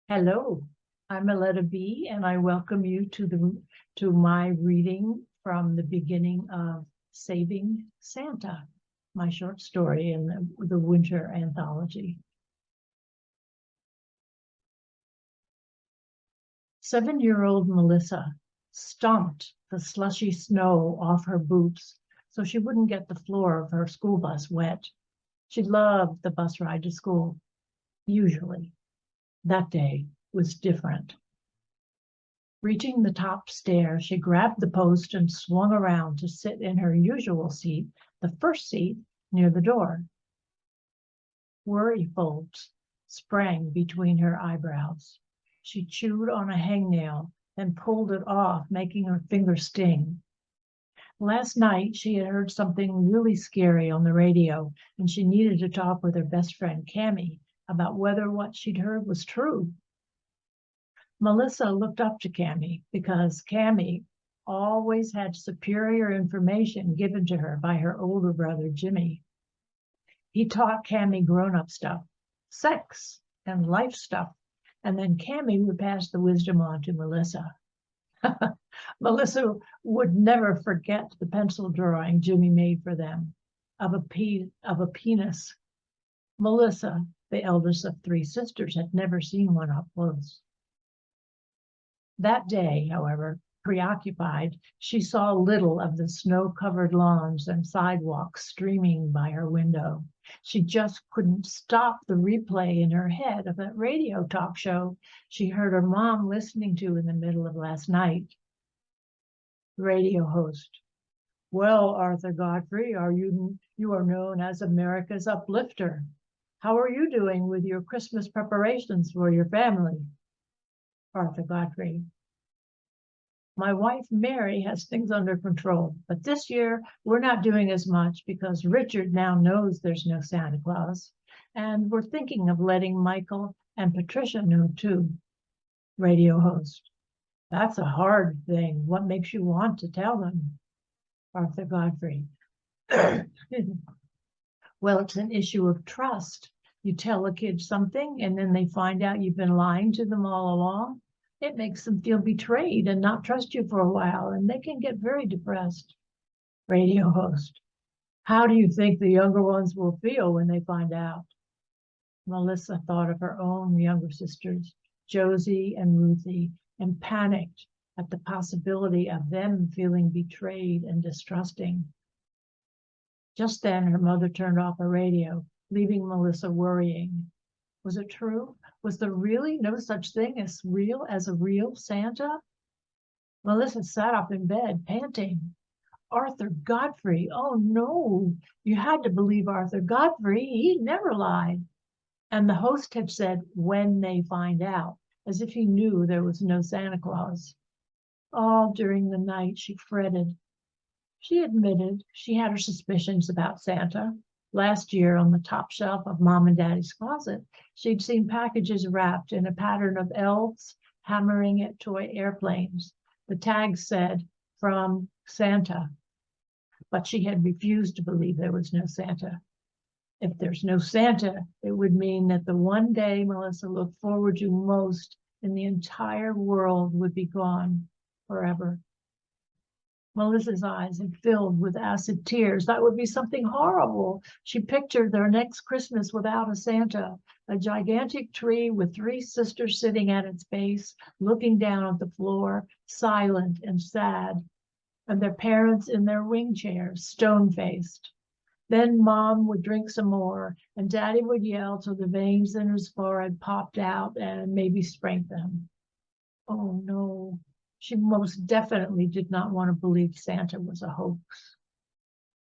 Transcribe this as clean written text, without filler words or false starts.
Hello, I'm Aletta B, and I welcome you to my reading from the beginning of Saving Santa, my short story in the winter anthology. 7-year-old Melissa stomped the slushy snow off her boots so she wouldn't get the floor of her school bus wet. She loved the bus ride to school, usually. That day was different. Reaching the top stair, she grabbed the post and swung around to sit in her usual seat, the first seat near the door. Worry folds sprang between her eyebrows. She chewed on a hangnail, then pulled it off, making her finger sting. Last night, she had heard something really scary on the radio, and she needed to talk with her best friend, Cammie, about whether what she'd heard was true. Melissa looked up to Cammie because Cammie always had superior information given to her by her older brother, Jimmy. He taught Cammie grown-up stuff, sex and life stuff, and then Cammie would pass the wisdom on to Melissa. Melissa would never forget the pencil drawing Jimmy made for them of a penis. Melissa, the eldest of 3 sisters, had never seen one up close. That day, however, preoccupied, she saw little of the snow-covered lawns and sidewalks streaming by her window. She just couldn't stop the replay in her head of that radio talk show she heard her mom listening to in the middle of last night. Radio host: "Well, Arthur Godfrey, you are known as America's uplifter. How are you doing with your Christmas preparations for your family?" Arthur Godfrey: "My wife Mary has things under control, but this year we're not doing as much because Richard now knows there's no Santa Claus, and we're thinking of letting Michael and Patricia know too." Radio host: "That's a hard thing. What makes you want to tell them?" Arthur Godfrey: "Well, it's an issue of trust. You tell a kid something and then they find out you've been lying to them all along. It makes them feel betrayed and not trust you for a while, and they can get very depressed." Radio host: "How do you think the younger ones will feel when they find out?" Melissa thought of her own younger sisters, Josie and Ruthie, and panicked at the possibility of them feeling betrayed and distrusting. Just then, her mother turned off her radio, leaving Melissa worrying. Was it true? Was there really no such thing as a real Santa? Melissa sat up in bed, panting. Arthur Godfrey, oh no, you had to believe Arthur Godfrey, he never lied. And the host had said, when they find out, as if he knew there was no Santa Claus. All during the night she fretted. She admitted she had her suspicions about Santa. Last year, on the top shelf of Mom and Daddy's closet, she'd seen packages wrapped in a pattern of elves hammering at toy airplanes. The tags said, "From Santa." But she had refused to believe there was no Santa. If there's no Santa, it would mean that the one day Melissa looked forward to most in the entire world would be gone forever. Melissa's eyes had filled with acid tears. That would be something horrible. She pictured their next Christmas without a Santa, a gigantic tree with 3 sisters sitting at its base, looking down at the floor, silent and sad, and their parents in their wing chairs, stone-faced. Then Mom would drink some more, and Daddy would yell till the veins in his forehead popped out and maybe sprained them. Oh no. She most definitely did not want to believe Santa was a hoax.